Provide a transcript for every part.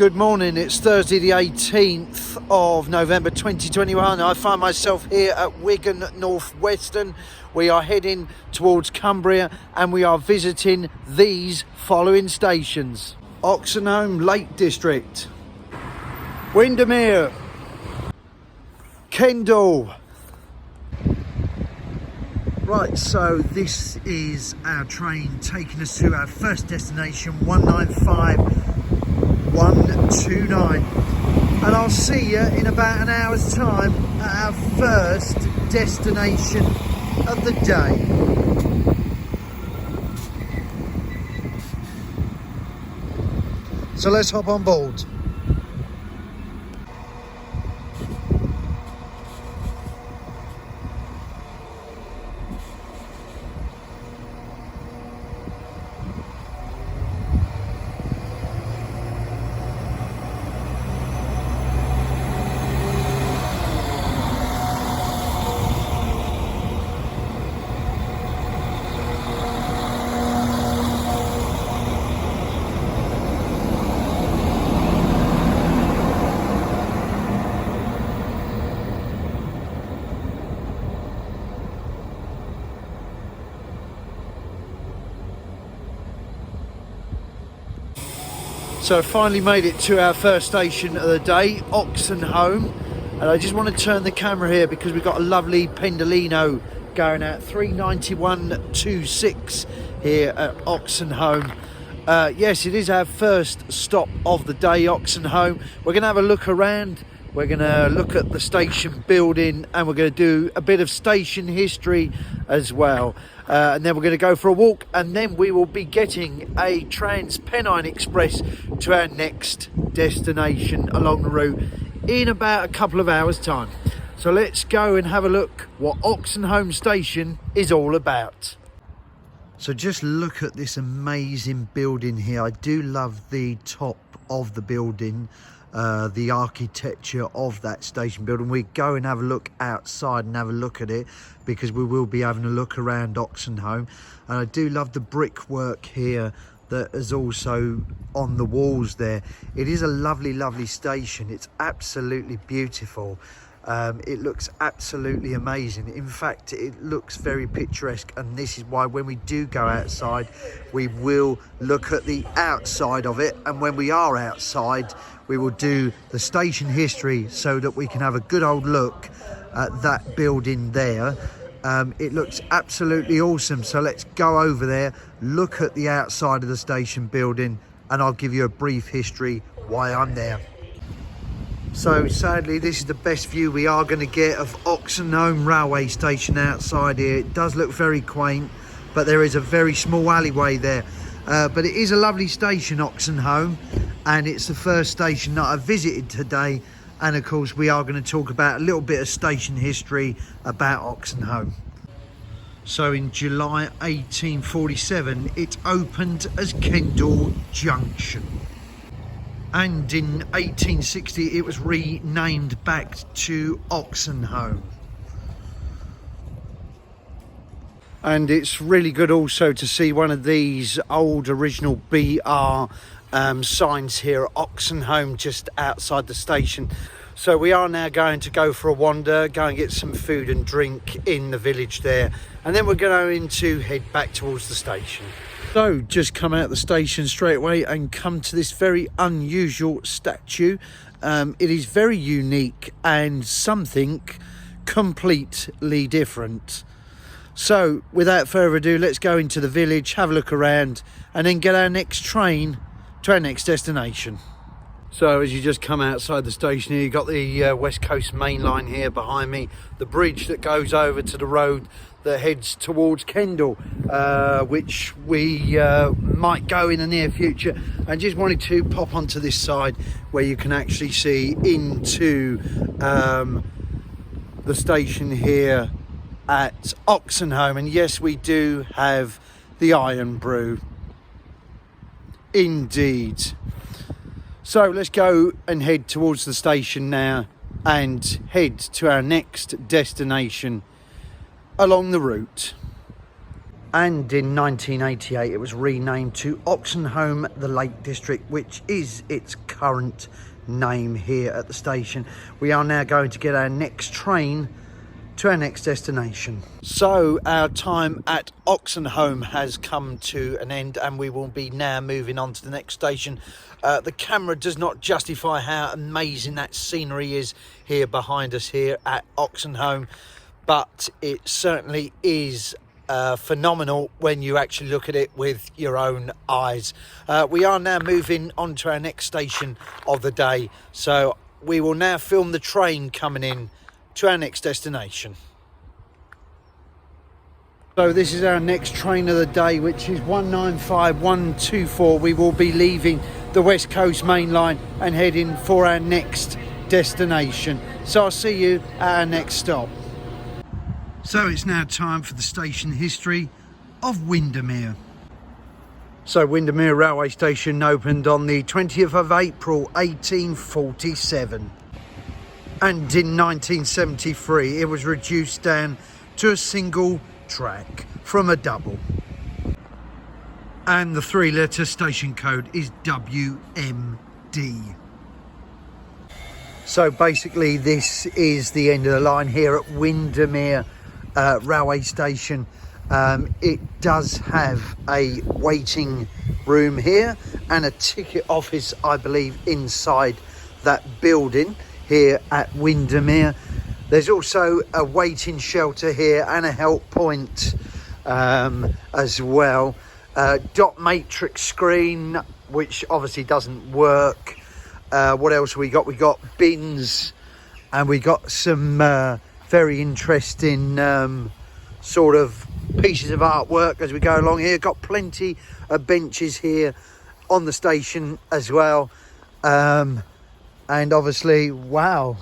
Good morning, it's Thursday the 18th of November 2021. I find myself here at Wigan North Western. We are heading towards Cumbria and we are visiting these following stations: Oxenholme Lake District, Windermere, Kendall. Right, so this is our train taking us to our first destination, 195-129, and I'll see you in about an hour's time at our first destination of the day. So let's hop on board. So I finally made it to our first station of the day, Oxenholme, and I just want to turn the camera here because we've got a lovely Pendolino going at 391.26 here at Oxenholme. Yes, it is our first stop of the day, Oxenholme. We're going to have a look around, we're going to look at the station building, and we're going to do a bit of station history as well. And then we're going to go for a walk, and then we will be getting a Trans-Pennine Express to our next destination along the route in about a couple of hours' time. So let's go and have a look what Oxenholme Station is all about. So just look at this amazing building here. I do love the top of the building, the architecture of that station building. We go and have a look outside and have a look at it because we will be having a look around Oxenholme. And I do love the brickwork here that is also on the walls there. It is a lovely station. It's absolutely beautiful. It looks absolutely amazing. In fact, it looks very picturesque, and this is why when we do go outside we will look at the outside of it, and when we are outside we will do the station history so that we can have a good old look at that building there. It looks absolutely awesome, so let's go over there, look at the outside of the station building, and I'll give you a brief history why I'm there. So sadly this is the best view we are going to get of Oxenholme railway station outside here. It does look very quaint, but there is a very small alleyway there, but it is a lovely station, Oxenholme, and it's the first station that I visited today. And of course we are going to talk about a little bit of station history about Oxenholme. So in July 1847 it opened as Kendall Junction, and in 1860 it was renamed back to Oxenholme. And it's really good also to see one of these old original BR signs here at Oxenholme just outside the station. So we are now going to go for a wander, go and get some food and drink in the village there, and then we're going to head back towards the station. So just come out the station straight away and come to this very unusual statue. It is very unique and something completely different. So without further ado, let's go into the village, have a look around, and then get our next train to our next destination. So as you just come outside the station here, you've got the West Coast Main Line here behind me, the bridge that goes over to the road that heads towards Kendall, which we might go in the near future. I just wanted to pop onto this side where you can actually see into the station here at Oxenholme. And yes, we do have the Iron Brew. Indeed. So let's go and head towards the station now and head to our next destination along the route. and in 1988 it was renamed to Oxenholme the Lake District, which is its current name here at the station. We are now going to get our next train to our next destination. So our time at Oxenholme has come to an end, and we will be now moving on to the next station. The camera does not justify how amazing that scenery is here behind us here at Oxenholme, but it certainly is phenomenal when you actually look at it with your own eyes. We are now moving on to our next station of the day, so we will now film the train coming in to our next destination. So this is our next train of the day, which is 195124. We will be leaving the West Coast Main Line and heading for our next destination. So I'll see you at our next stop. So it's now time for the station history of Windermere. So Windermere railway station opened on the 20th of April 1847. And in 1973 it was reduced down to a single track from a double. And the 3-letter station code is WMD. So basically this is the end of the line here at Windermere railway station. It does have a waiting room here and a ticket office, I believe, inside that building here at Windermere. There's also a waiting shelter here and a help point as well. Dot matrix screen, which obviously doesn't work. What else we got? We got bins, and we got some very interesting sort of pieces of artwork as we go along here. Got plenty of benches here on the station as well. And obviously, wow,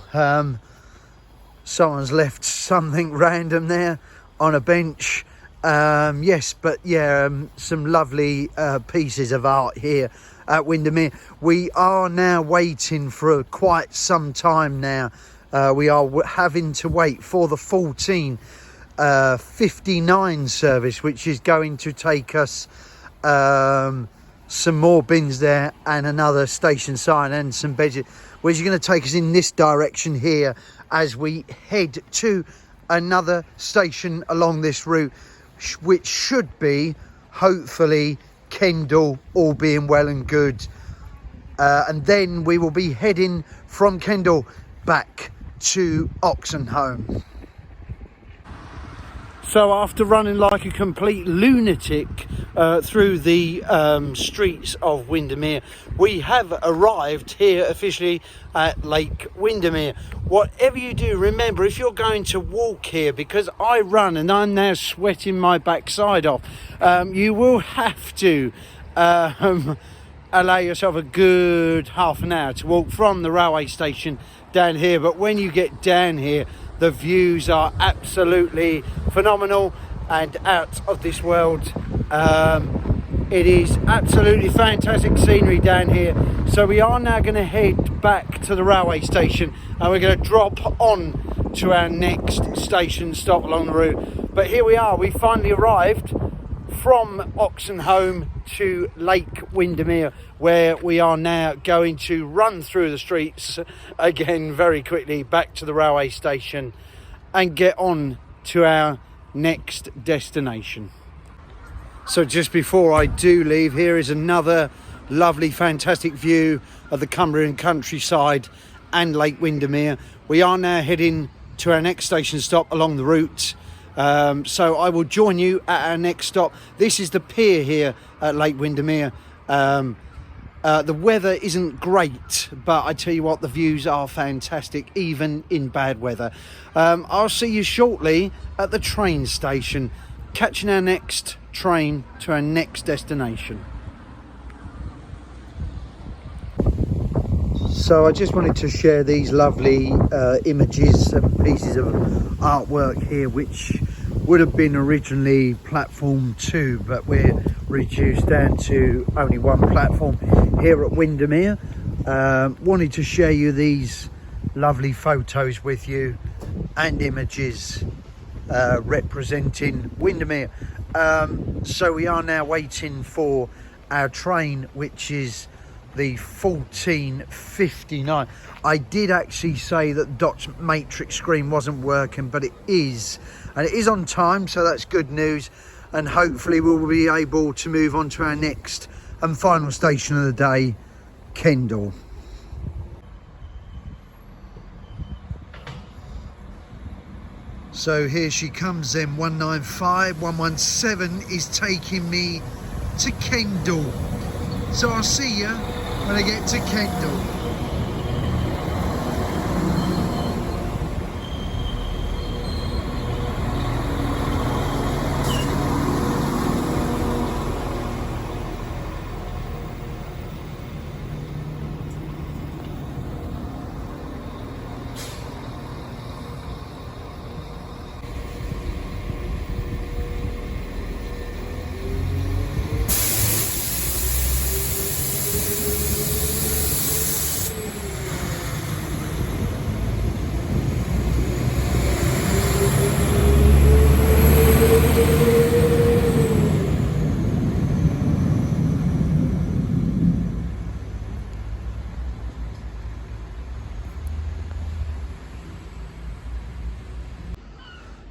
someone's left something random there on a bench. Yes, but yeah, some lovely pieces of art here at Windermere. We are now waiting for quite some time now. We are having to wait for the 14:59 service, which is going to take us some more bins there and another station sign and some beds, which is going to take us in this direction here as we head to another station along this route, which should be hopefully Kendall, all being well and good, and then we will be heading from Kendall back to Oxenholme. So after running like a complete lunatic through the streets of Windermere, we have arrived here officially at Lake Windermere. Whatever you do, remember, if you're going to walk here, because I run and I'm now sweating my backside off, you will have to allow yourself a good half an hour to walk from the railway station down here. But when you get down here, the views are absolutely phenomenal and out of this world. It is absolutely fantastic scenery down here. So we are now going to head back to the railway station, and we're going to drop on to our next station stop along the route. But here we are, we finally arrived from Oxenholme to Lake Windermere, where we are now going to run through the streets again very quickly back to the railway station and get on to our next destination. So just before I do leave, here is another lovely fantastic view of the Cumbrian countryside and Lake Windermere. We are now heading to our next station stop along the route. So I will join you at our next stop. This is the pier here at Lake Windermere. The weather isn't great, but I tell you what, the views are fantastic, even in bad weather. I'll see you shortly at the train station, catching our next train to our next destination. So I just wanted to share these lovely images and pieces of artwork here, which would have been originally platform 2, but we're reduced down to only one platform here at Windermere. Wanted to share you these lovely photos with you and images representing Windermere. So we are now waiting for our train, which is the 14:59. I did actually say that the dot matrix screen wasn't working, but it is, and it is on time, so that's good news. And hopefully we'll be able to move on to our next and final station of the day, Kendall. So here she comes then, 195, 117 is taking me to Kendall. So I'll see you when I get to Kendall.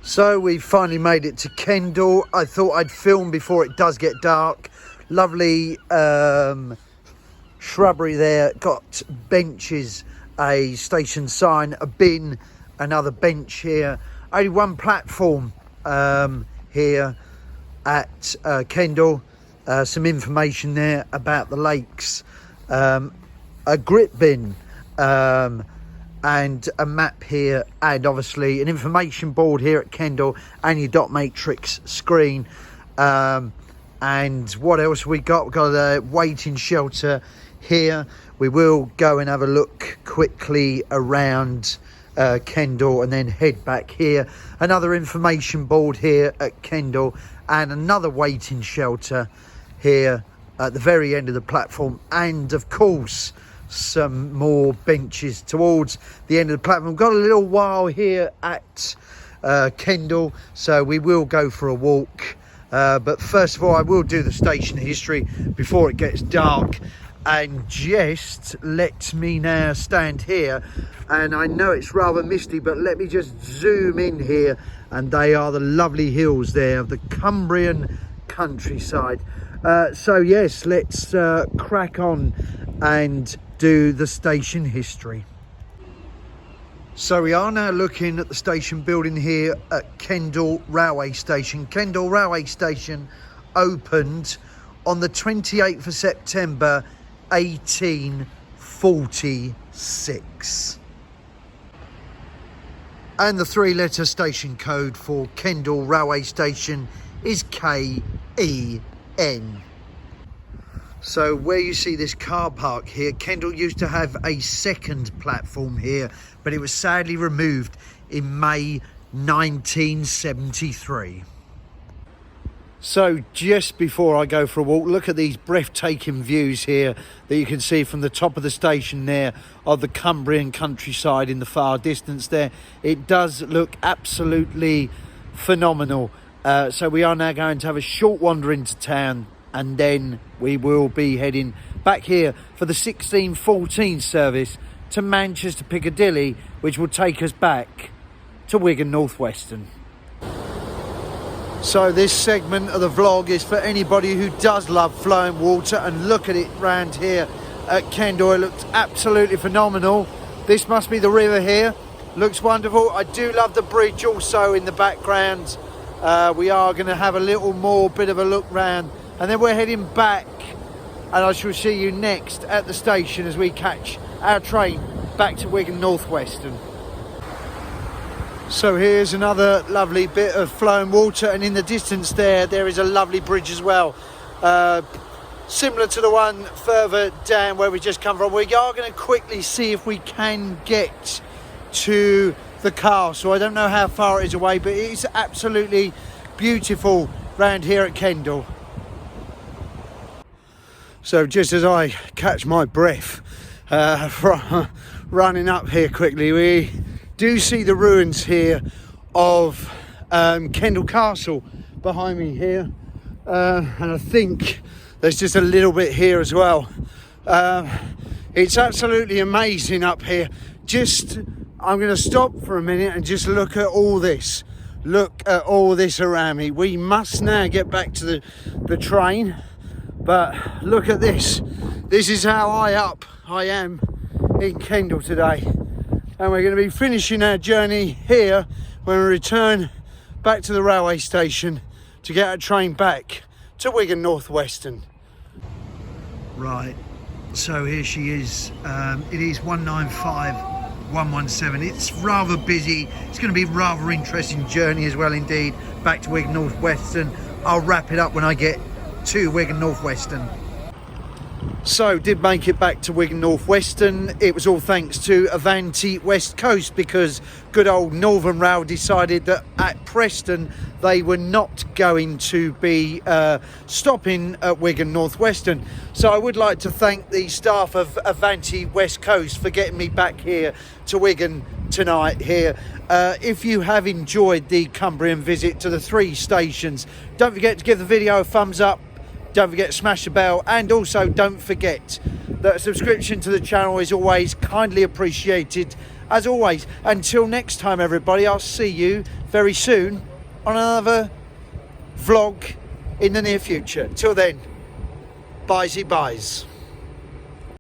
So we finally made it to Kendall. I thought I'd film before it does get dark. Lovely shrubbery there, got benches, a station sign, a bin, another bench here. Only one platform here at Kendall. Some information there about the lakes, a grit bin, and a map here, and obviously an information board here at Kendall, and your dot matrix screen. And what else we got? We've got a waiting shelter here. We will go and have a look quickly around Kendall and then head back here. Another information board here at Kendall, and another waiting shelter here at the very end of the platform, and of course some more benches towards the end of the platform. We've got a little while here at Kendall, so we will go for a walk, but first of all I will do the station history before it gets dark. And just let me now stand here, and I know it's rather misty, but let me just zoom in here, and they are the lovely hills there of the Cumbrian countryside. So yes, let's crack on and do the station history. So we are now looking at the station building here at Kendall Railway Station. Kendall Railway Station opened on the 28th of September 1846. And the three-letter station code for Kendall Railway Station is KEN. So where you see this car park here, Kendall used to have a second platform here, but it was sadly removed in May 1973. So just before I go for a walk, look at these breathtaking views here that you can see from the top of the station there of the Cumbrian countryside in the far distance there. It does look absolutely phenomenal. So we are now going to have a short wander into town, and then we will be heading back here for the 16:14 service to Manchester Piccadilly, which will take us back to Wigan North Western. So this segment of the vlog is for anybody who does love flowing water, and look at it round here at Kendall. It looks absolutely phenomenal. This must be the river here. Looks wonderful. I do love the bridge also in the background. We are going to have a little more bit of a look round, and then we're heading back, and I shall see you next at the station as we catch our train back to Wigan North Western. So here's another lovely bit of flowing water, and in the distance there is a lovely bridge as well, similar to the one further down where we just come from. We are going to quickly see if we can get to the castle. I don't know how far it is away, but it is absolutely beautiful round here at Kendall. So just as I catch my breath from running up here quickly, we do see the ruins here of Kendall Castle, behind me here, and I think there's just a little bit here as well. It's absolutely amazing up here. I'm going to stop for a minute and just look at all this. Look at all this around me. We must now get back to the train, but look at this. This is how high up I am in Kendall today, and we're going to be finishing our journey here when we return back to the railway station to get our train back to Wigan North Western. Right, so here she is. It is 195-117. It's rather busy. It's going to be a rather interesting journey as well indeed, back to Wigan North Western. I'll wrap it up when I get to Wigan North Western. So, did make it back to Wigan North Western. It was all thanks to Avanti West Coast, because good old Northern Rail decided that at Preston they were not going to be stopping at Wigan North Western. So I would like to thank the staff of Avanti West Coast for getting me back here to Wigan tonight here. If you have enjoyed the Cumbrian visit to the 3 stations, don't forget to give the video a thumbs up. Don't forget to smash the bell, and also don't forget that a subscription to the channel is always kindly appreciated. As always, until next time everybody, I'll see you very soon on another vlog in the near future. Till then, byesy byes.